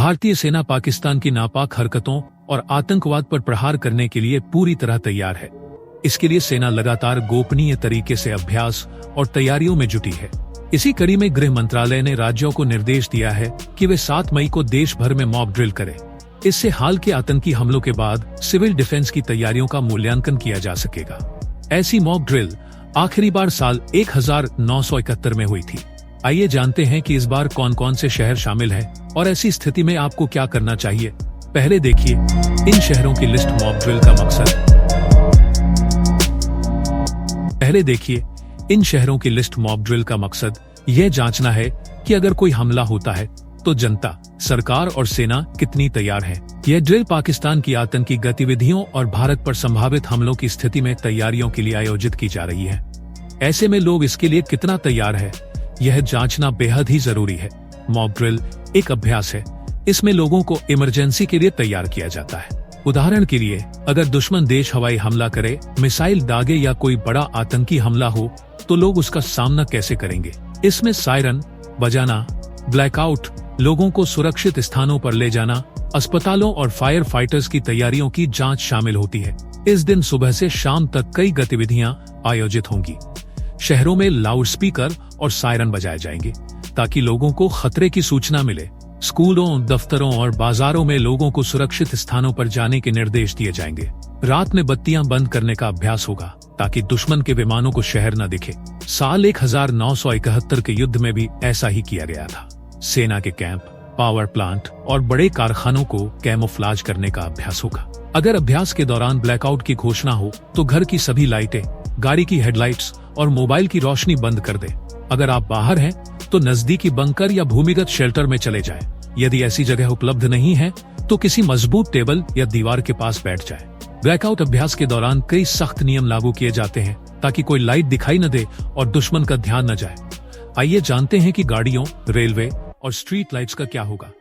भारतीय सेना पाकिस्तान की नापाक हरकतों और आतंकवाद पर प्रहार करने के लिए पूरी तरह तैयार है। इसके लिए सेना लगातार गोपनीय तरीके से अभ्यास और तैयारियों में जुटी है। इसी कड़ी में गृह मंत्रालय ने राज्यों को निर्देश दिया है कि वे 7 मई को देश भर में मॉक ड्रिल करें। इससे हाल के आतंकी हमलों के बाद सिविल डिफेंस की तैयारियों का मूल्यांकन किया जा सकेगा। ऐसी मॉक ड्रिल आखिरी बार साल 1971 में हुई थी। आइए जानते हैं कि इस बार कौन कौन से शहर शामिल हैं और ऐसी स्थिति में आपको क्या करना चाहिए। पहले देखिए इन शहरों की लिस्ट मॉक ड्रिल का मकसद। यह जांचना है कि अगर कोई हमला होता है तो जनता, सरकार और सेना कितनी तैयार है। यह ड्रिल पाकिस्तान की आतंकी गतिविधियों और भारत पर संभावित हमलों की स्थिति में तैयारियों के लिए आयोजित की जा रही है। ऐसे में लोग इसके लिए कितना तैयार है, यह जांचना बेहद ही जरूरी है। मॉक ड्रिल एक अभ्यास है। इसमें लोगों को इमरजेंसी के लिए तैयार किया जाता है। उदाहरण के लिए, अगर दुश्मन देश हवाई हमला करे, मिसाइल दागे या कोई बड़ा आतंकी हमला हो तो लोग उसका सामना कैसे करेंगे। इसमें सायरन बजाना, ब्लैकआउट, लोगों को सुरक्षित स्थानों पर ले जाना, अस्पतालों और फायर फाइटर्स की तैयारियों की जांच शामिल होती है। इस दिन सुबह से शाम तक कई गतिविधियां आयोजित होंगी। शहरों में लाउडस्पीकर और सायरन बजाए जाएंगे ताकि लोगों को खतरे की सूचना मिले। स्कूलों, दफ्तरों और बाजारों में लोगों को सुरक्षित स्थानों पर जाने के निर्देश दिए जाएंगे। रात में बत्तियां बंद करने का अभ्यास होगा ताकि दुश्मन के विमानों को शहर न दिखे। साल 1971 के युद्ध में भी ऐसा ही किया गया था। सेना के कैंप, पावर प्लांट और बड़े कारखानों को कैमोफ्लाज करने का अभ्यास होगा। अगर अभ्यास के दौरान ब्लैकआउट की घोषणा हो तो घर की सभी लाइटें, गाड़ी की हेडलाइट्स और मोबाइल की रोशनी बंद कर दे। अगर आप बाहर हैं तो नजदीकी बंकर या भूमिगत शेल्टर में चले जाएं। यदि ऐसी जगह उपलब्ध नहीं है तो किसी मजबूत टेबल या दीवार के पास बैठ जाएं। ब्लैकआउट अभ्यास के दौरान कई सख्त नियम लागू किए जाते हैं ताकि कोई लाइट दिखाई न दे और दुश्मन का ध्यान न जाए। आइए जानते हैं कि गाड़ियों, रेलवे और स्ट्रीट लाइट्स का क्या होगा।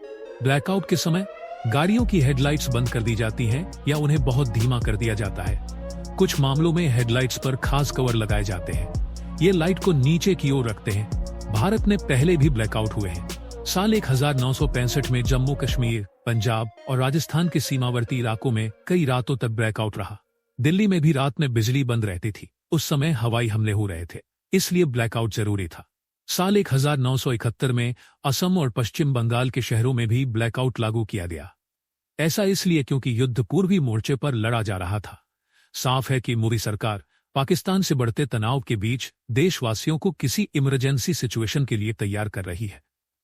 ब्लैकआउट के समय गाड़ियों की हेडलाइट्स बंद कर दी जाती हैं या उन्हें बहुत धीमा कर दिया जाता है। कुछ मामलों में हेडलाइट्स पर खास कवर लगाए जाते हैं। ये लाइट को नीचे की ओर रखते हैं। भारत में पहले भी ब्लैकआउट हुए हैं। साल 1965 में जम्मू कश्मीर, पंजाब और राजस्थान के सीमावर्ती इलाकों में कई रातों तक ब्लैकआउट रहा। दिल्ली में भी रात में बिजली बंद रहती थी। उस समय हवाई हमले हो रहे थे, इसलिए ब्लैकआउट जरूरी था। साल 1971 में असम और पश्चिम बंगाल के शहरों में भी ब्लैकआउट लागू किया गया। ऐसा इसलिए क्योंकि युद्ध पूर्वी मोर्चे पर लड़ा जा रहा था। साफ है कि मोदी सरकार पाकिस्तान से बढ़ते तनाव के बीच देशवासियों को किसी इमरजेंसी सिचुएशन के लिए तैयार कर रही है।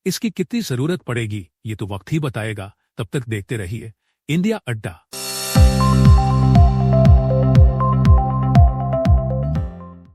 इसकी कितनी जरूरत पड़ेगी ये तो वक्त ही बताएगा। तब तक देखते रहिए इंडिया अड्डा।